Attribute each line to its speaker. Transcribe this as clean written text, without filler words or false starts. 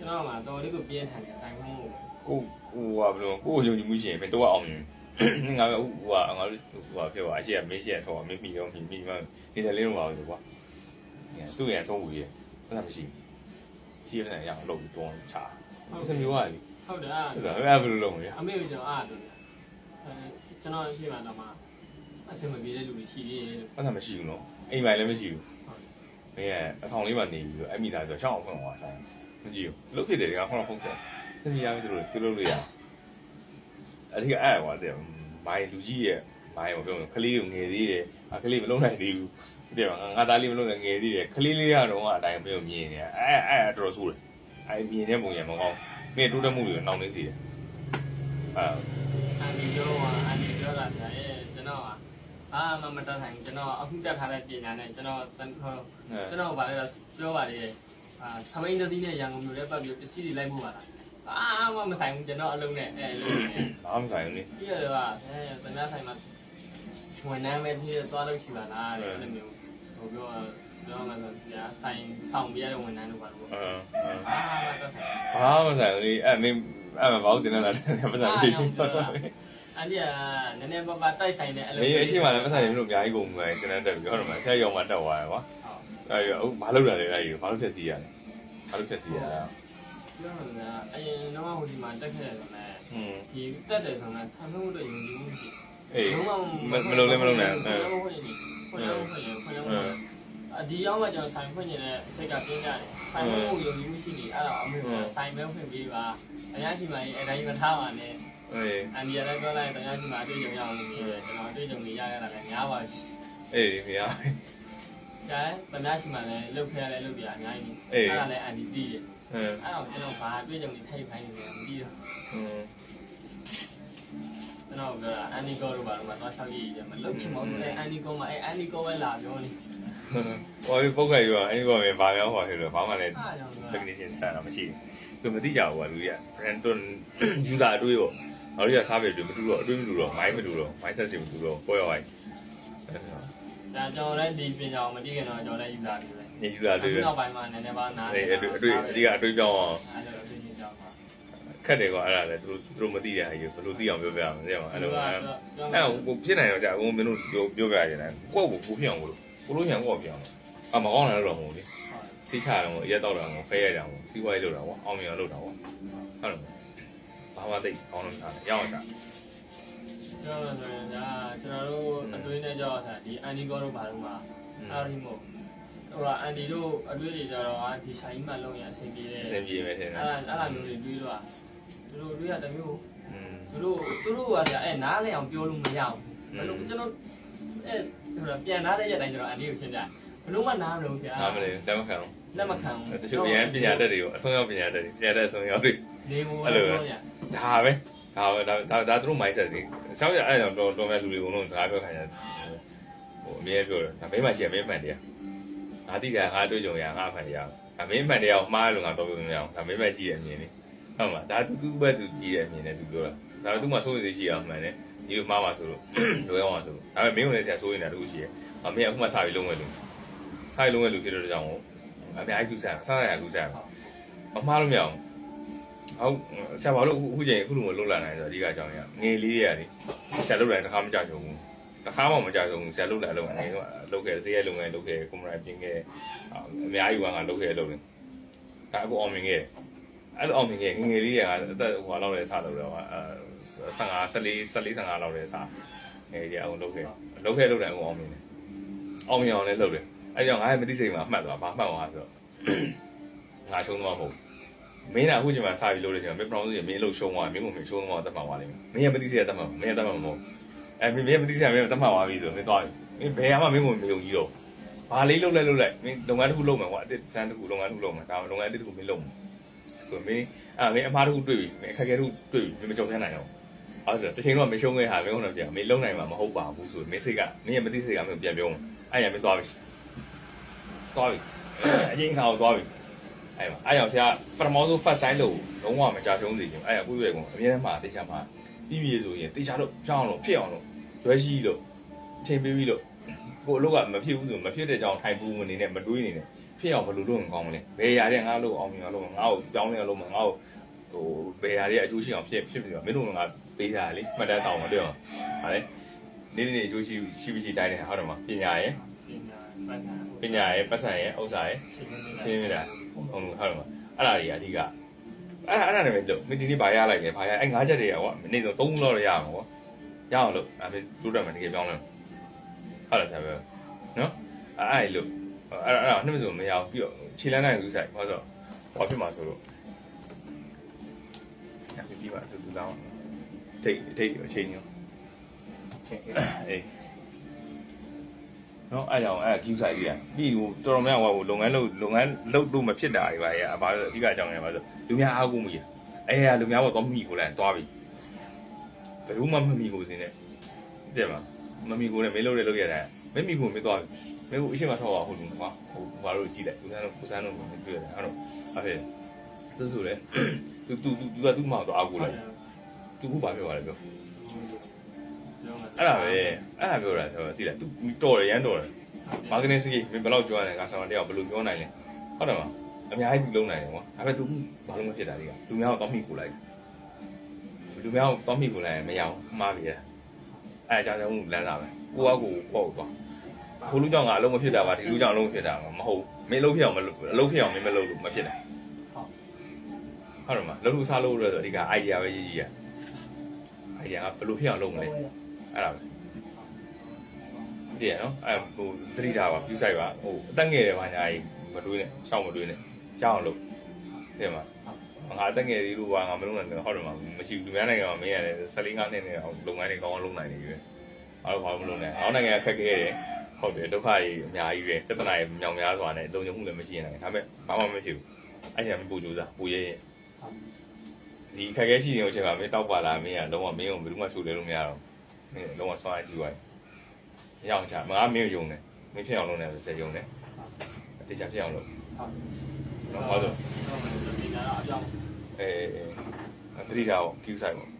Speaker 1: ကျွန်တော်မှတော်လေးကိုပြင်းထန်တယ်တိုင်ဖုန်းကို
Speaker 2: ကိုဟိုဘယ်လိုကိုယုံကြည်မှုရှိရင်ဘယ်တော့အောင်မြင်ငါပဲဟိုငါဖြစ်ပါအရှိကမင်းရှိရထောမင်းမိရောမိမှဒီတယ်လေးတော့ပါလို့ကွာသူ့ရန်ဆုံးဘူးရဲ့ဘာမှမရှိရှိရတဲ့ရအောင်လုပ်ပြီးတွန်းချစမျိုးကလေ
Speaker 1: ဟုတ်တယ်
Speaker 2: အဲ့ဒါဘယ်လိုလုပ်လဲ
Speaker 1: အမေကကျွန်တော်အားတယ်ကျွန်တော်ရှိမှတော့မှအထင်မပြေတဲ့လူတွေရှိသေးတယ်လို့
Speaker 2: ဘာမှမရှိဘူးနော်အိမ်မိုင်လည်းမရှိဘူးမင်းအဆောင်လေးမှနေပြီးတော့အဲ့မိသားဆိုချောင်းအောင်ဖွင့်သွားဆိုင်မကြည့်ဘူးလုတ်ဖြစ်တယ်ကခေါင်းဖုံးဆက်စမီးရပြီသူတို့လို့ရအထက်ကအဲ့ကွာတဲ့မိုင်လူကြီးရဲ့မိုင်ကိုပြောခလေးကိုငယ်သေးတယ်ခလေးမလုံးနိုင်သေးဘူးတဲ့ငါသားလေးမလုံးနိုင်ငယ်သေးတယ်ခလေးလေးကတော့အတိုင်းမင်းကိုမြင်နေအဲ့တော်တော်ဆိုးတယ်အဲ့မြင်တဲ့ပုံရမကောင်းမင်းတိုးတက်မှုတွေနှောင်းနေစီတယ်
Speaker 1: အန်ဒီပြောတာဗျာကျွန်တော်မတတ်နိုင်ကျွန်တော်အခုတက်ထားတဲ့ပညာနဲ့ကျွန်တော်ဗာလဲပြောပါလေဆမိန်တတိနဲ့ရန်ကုန်မြို့ရဲ့ပတ်ပြီးပစ္စည်းတွေလိုက်ဖို့ပါလားမဆိုင်ဘူးကျွန်တော်အလုံးနဲ့အဲ့လိုနဲ့
Speaker 2: ဘာမှဆိုင်ဘူးလေ
Speaker 1: ပြီးရတယ်ဗျာတမန်ဆိုင်မှာဝန်ထမ်းပဲပြီးသွားလို့ရှိပါလားတဲ့အဲ့လိုမျိုးဟိုပြောမှဆိုဆရာဆိုင်ဆောင်ပြရတဲ့ဝန်ထမ်းတို့ပါလို့
Speaker 2: ဘာမှဆိုင်ဘူးလေအဲ့မင်းအဲ့မဘာလို့တင်လာတယ်ပတ်ဆိုင်ပြီ
Speaker 1: အဲ့ဒီကနည်းနည်းပါတိုက်ဆိုင်တဲ့အဲ့လိုမ
Speaker 2: င်းအရှိမှလည်းပတ်ဆိုင်ပြီလို့အများကြီးကုန်မယ်ကျွန်တော်တက်ပြီးဟုတ်တယ်မဆရာရောင်မှတက်သွားတယ်ကွာအဲ့ရောဘာလုပ်တာလဲအဲ့ရောဘာလို့ဖြည့်စီရလဲဘာလို့ဖြည့်စီရလဲပ
Speaker 1: ြောရမယ်အရင်တော့ဟိုဒီမှာတက်ခဲ့တယ်ဆိုတော့ဒီတက်တယ်ဆိုတော့ဆံလို့တော့ယုံကြည်မှုရှိမ
Speaker 2: လုံးလည်းမလုံးနဲ့
Speaker 1: ဒီရောက်မှကျွန်တော်ဆိုင်ဖွင့်နေတဲ့စိတ်ကပြင်းကြတယ်ဆိုင်ဖို့ယုံကြည်မှုရှိနေအဲ့တော့အမေကဆိုင်မဲဖွင့်ပေးပါတရားရှိမှအဲ့တိုင်းမထားပါနဲ့အန်ဒီလည်းပြောလိုက်တရားရှိမှအတွေ့အကြုံရအောင်နေတယ်ကျွန်တော်အတွေ့အကြုံတွေရရတာလည်းများပါပြီ
Speaker 2: မရ
Speaker 1: ဒါတရားရှိမှလည်းလုတ်ခဲလည်းလုတ်ပြအများကြီးအဲ့ဒါလည်းအန်ဒီသိတယ်အဲ့တော့ကျွန်တော်ဘာအတွေ့အကြုံတွေထိုက်ခိုင်းနေလဲမသိတော့ကျွန်တော်ကအန်ဒီကောတို့ဘာလို့မတော့ဆောက်ရည်မလုတ်ချင်မဟုတ်လေအန်ဒီကောမှာအန်ဒီကောပဲလာပြောနေ
Speaker 2: ဟောပုတ်ခိုင်ရောအဲ့ဒီကောပဲဘာပြောဟောဖြစ်လို့ဘာမှလည်း technician ဆန်တော့မရှိဘူးသူမသိကြဘူးကလူကြီးက brand user အတွေ့ရောငါတို့ကစားပြတွေ့မတူတော့အတွေ့မတူတော့ mind မတူတော့ mindset တွေမတူတော့ပေါ်ရောက်ဒ
Speaker 1: ါကျွန်တော်လည်းဒီပညာကိုမသိခင်တော့ကျွန်တော်လည်း user တွေပဲန
Speaker 2: ေ user တွေပဲန
Speaker 1: ောက်ပိုင်းမှာနည်းနည်းပါနား
Speaker 2: အတွေ့အဓိကအတွေ့ပြောင်းအောင်ခက်တယ်ကွာအဲ့ဒါလည်းသူတို့မသိတဲ့ဟာကြီးဘယ်လိုသိအောင်ပြောပြအောင်သိအောင်အဲ့လိုအဲ့ဖြစ်နိုင်တော့ကြာအခုမင်းတို့ပြောပြရတယ်ကိုယ့်ကိုဖြစ်အောင်ကိုလိုချင်ကိုယ့်ပြောင်းမကောင်းတယ်တော့မဟုတ်လေစိတ်ချတယ်အရက်တော့တယ်ဖဲရတာစီးပွားရေးလုပ်တာပေါ့အောင်မြင်အောင်လုပ်တာပေါ့ဟုတ်တယ်ဘာမှသိကောင်းလို့ထားတယ်ရအောင်တာက
Speaker 1: ျွန်တော်ဆိုရင်ဒါကျွန်တော်တို့အတွင်းနဲ့ကြောက်တာဒီအန်ဒီကောတို့ဘာလို့မှာအားဒီမို့ဟိုအန်ဒီတို့အတွေ့တွေကြတော့ဒီဆိုင်မှလုံးရအဆင်ပြေတယ်
Speaker 2: အဆင်ပြေပဲထင်တယ်အ
Speaker 1: ဲ့ဒါမျိုးတွေတွေးတော့သူတို့တွေးရတမျိုးသူတို့ကကြာနားလဲအောင်ပြောလို့မရဘူးဘယ်လိုကျွန်တော်ဟိုပြန်နားတဲ့ရက်တိုင်းကျွန်တော်အန်ဒီကိုရှင်းကြဘလို့မှနားမလို့ဆရာန
Speaker 2: ားမလဲလက်မခံဘူး
Speaker 1: လက်မခံဘူးတ
Speaker 2: ချို့ရန်ပညာတတ်တွေကိုအဆုံးရောက်ပညာတတ်တွေပညာတတ်အဆုံးရောက်တွေ
Speaker 1: နေမို့အဲ့လို
Speaker 2: ဒါပဲဒါသူတို့ mindset တွေဆောက်ရအဲ့တော့တော်များလူတွေအကုန်လုံးစကားပြောခိုင်းတယ်ဟိုအမြဲပြောတယ်ဒါမင်းမရှိရမင်းမှန်တရားငါတိတယ်ငါတွေ့ကြုံရငါမှန်တရားဒါမင်းမှန်တရားကိုမှားလို့ငါတော့ပြောမရအောင်ဒါမင်းပဲကြည့်ရအမြင်လေးဟုတ်မှာဒါသူပဲသူကြည့်ရအမြင်နဲ့သူပြောတာဒါပေမဲ့သူမှစိုးရိမ်စိတ်ရှိအောင်မှန်တယ်ဒီလိုမှားပါဆိုလို့လွယ်အောင်ဆိုလို့ဒါပေမဲ့မင်းကိုလည်းဆရာစိုးရိမ်တာတခုရှိရမင်းအခုမှစာပြီးလုံးဝလို့စာပြီးလုံးဝလို့ဖြစ်လို့ကြောင့်အများကြီးကူးစားစားရကူးစားမမှားလို့မရအောင်ဟုတ်ဆရာဘာလို့အခုချိန်အခုလိုမလုပ်လာနိုင်ဆိုတော့အဓိကအကြောင်းရငယ်လေးရတယ်ဆရာလုပ်လာတစ်ခါမကြောက်ကြဘူးတစ်ခါမှမကြောက်ဘူးဆရာလုပ်လာလုပ်နေတော့လုပ်ခဲ့ဈေးရလုပ်ငန်းလုပ်ခဲ့ကွန်မရာပြင်ခဲ့အများကြီးကလုပ်ခဲ့လုပ်နေဒါအခုအောင်မြင်ခဲ့အဲ့လိုအောင်မြင်ခဲ့ငယ်လေးရကအသက်ဟိုလောက်လဲစားလို့တော့15 14 15လောက်လဲစားငယ်ကြီးအောင်လုပ်ခဲ့လုပ်တယ်အခုအောင်မြင်တယ်အောင်မြင်အောင်လည်းလုပ်တယ်အဲ့ကြောင့်ငါရဲ့မသိစိတ်မှာအမှတ်သွားဘာမှတ်သွားဆိုတော့ငါရှုံးသွားမဟုတ်မင်းကအခုချိန်မှာစာပြီးလုပ်လို့ချိန်မှာမင်းပရောင်းဆိုရင်မင်းအလုပ်ရှုံးသွားမင်းကိုမင်းရှုံးသွားတတ်မှာပါလိမ့်မယ်မင်းရဲ့မသိစိတ်ကတတ်မှာမင်းရဲ့တတ်မှာမဟုတ်မင်းရဲ့မသိစိတ်ကမင်းတတ်မှာပါပြီဆိုမင်းသွားပြီမင်းဘယ်မှမင်းကိုမယုံကြည်တော့ဘာလေးလုပ်လိုက်မင်းလုပ်ငန်းတစ်ခုလုပ်မယ်ကွာအတစ်စမ်းတစ်ခုလုပ်ငန်းတစ်ခုလုပ်မယ်ဒါလုပ်ငန်းတစ်ခုမင်းလုပ်မယ်ဆိုမင်းမင်းအမှားတစ်ခုတွေ့ပြီမင်းအခက်အခဲတစ်ခုတွေ့ပြီမင်းမကြုံရနိုင်တော့အဲ့ဒါတချိန်တော့မင်းရှုံးခဲ့ဟာမင်းကတော့ပြန်မင်းလုံနိုင်မှာမဟုတ်ပါဘူးဆိုမင်းစိတ်ကမင်းရဲ့မသိစိတ်ကမင်းပြန်ပြောမှာအဲ့ရမင်းသွားပြီအရင်ခါတော့သွားပြီအဲ့အောင်ဆရာပထမဆုံး first sign လို့လုံးဝမကြရှုံးစေချင်အဲ့အခုရွယ်ကုန်အများနဲ့မှာတေချာမှာပြီးပြီဆိုရင်တေချာလို့ကြောင်းလို့ဖြစ်အောင်လို့ရွယ်ရှိလို့အချိန်ပေးပြီးလို့ကိုအလုပ်ကမဖြစ်ဘူးဆိုမဖြစ်တဲ့ကြောင်းထိုင်ပူမနေနဲ့မတွေးနေနဲ့ဖြ ဖြစ်အောင်ဘယ်လိုလုပ်ရင်ကောင်းမလဲဘယ်ရာတဲ့ငါလို့အောင်မြင်အောင်လုပ်ငါ့ကိုပြောင်းလဲအောင်လုပ်မှာငါ့ကိုဟိုဘယ်ရာတွေအကျိုးရှိအောင်ဖြစ်ပြီးတော့မင်းတို့ငါပေးတာလေမှတ်တမ်းဆောင်မတွေ့အောင်ဟာလေနေအကျိုးရှိတိုင်းတယ်ဟုတ်တယ်မပညာရယ်ပတ်စံရယ်ဥစ္စာရယ်ချင်းမြတာဟုတ်တယ်မအဲ့ဒါတွေအဓိကအဲ့ဒါနဲ့ပဲလို့မင်းဒီနေ့ဘာရလိုက်လဲဘာရအဲ့၅ချက်တွေကကွာနေ့ဆို3လောက်ရအောင်ကွာရအောင်လို့အဲ့တိုးတက်မှတကယ်ပြောင်းလဲဟုတ်တယ်ဆရာပဲနော်အဲ့လို့အဲ့ဒါနှစ်မစုံမရအောင်ပြီးတော့ခြေလမ်းနိုင်လူဆိုင်ဘာလို့ဘာဖြစ်မှာဆိုလို့ညပြီးပါတူတောင်းထိတ်အချိန်ညောအေးနော်အဲ့ကြောင့်အဲ့ queue site ကြီးอ่ะပြီးဟိုတော်တော်များများဟိုလုပ်ငန်းလုပ်လို့မဖြစ်တာတွေပါရဲ့ဘာလို့အဓိကအကြောင်းလဲဘာလို့လူများအားကိုးမှုကြီးအဲ့လူများတော့တော့မိကိုလည်းတွားပြီဘယ်သူမှမမိကိုစင်းနဲ့တဲ့ပါမမိကိုလည်းမင်းလုပ်ရတဲ့မမိကိုမတွားပြီမင်းကိုအရှိမထောက်ပါဟုတ်လို့ကွာဟိုဘာလို့ကြည့်လိုက်ကိုစမ်းတော့မတွေ့ရတယ်ဟုတ်တော့အဲ့ဒါဆိုလေသူမှတော့အားကိုးလိုက်သူကဘာပြောပါလဲပြောအဲ့ဒါပြောတာဆိုတော့သိလား तू တော်တယ်ရမ်းတော်တယ် marketing skill မင်းဘယ်လောက်ကြွားလဲငါဆောင်တယောက်ဘယ်လိုပြောနိုင်လဲဟုတ်တယ်မအများကြီးလုံးနိုင်တယ်ကွာဒါပေမဲ့ तू ဘာလို့မဖြစ်တာလဲလူများတော့မိကိုလိုက်လူများတော့မိကိုလိုက်မရအောင်မှားပြီအဲ့အကြောင်းကြောင့်လမ်းလာပဲကိုယ့်အကူပေါ့သွားခိုးလူကြောင့်ငါအလုံးမဖြစ်တာပါဒီလူကြောင့်အလုံးဖြစ်တာမဟုတ်မင်းအလုံးဖြစ်အောင်မလုပ်အလုံးဖြစ်အောင်မင်းမလုပ်လို့မဖြစ်နိုင်ဟုတ်တယ်မလုံးလို့စားလို့ရဆိုအဓိက idea ပဲရေးရ idea ကဘယ်လိုဖြစ်အောင်လုပ်မလဲအဲ့ဒါပဲဒီနော်အဲ့ဟိုသတိထားပါ view site ပါဟိုအတက်ငယ်တယ်ဘာညာကြီးမတွေးနဲ့ရှောင်းမတွေးနဲ့ကြောက်အောင်လုပ်ဒီမှာငါအတက်ငယ်လေးလို့ပါငါမလုပ်နိုင်ဘူးဟုတ်တယ်မှာမရှိဘူးလူများနိုင်ငံမှာမင်းရတယ်14 5နှစ်နဲ့အောင်လုပ်ငန်းတွေကောင်းအောင်လုပ်နိုင်နေပြီအဲ့တော့ဘာလို့မလုပ်နိုင်အောင်နိုင်ငံခက်ခဲတယ်ဟုတ်တယ်ဒုက္ခကြီးအများကြီးပဲပြဿနာတွေမြောင်များစွာနဲ့လုံခြုံမှုလည်းမရှိနိုင်ဒါပေမဲ့ဘာမှမဖြစ်ဘူးအဲ့ဒါမပူကြိုးစားပူရဲဒီခက်ခဲရှိနေတဲ့အချိန်မှာမင်းတောက်ပါလာမင်းကလုံးဝမင်းကိုဘယ်သူမှချိုးလဲလို့မရတော့မင်းလုံးဝဆွမ်းကြည့်သွားရအောင်ချမငါမင်းယုံတယ်မင်းဖြစ်အောင်လုပ်နေတယ်ဆက်ယုံတယ်အတေချာဖြစ်အောင်လုပ်ဟုတ်တော့တတိထားအောင် queue site ပေါ့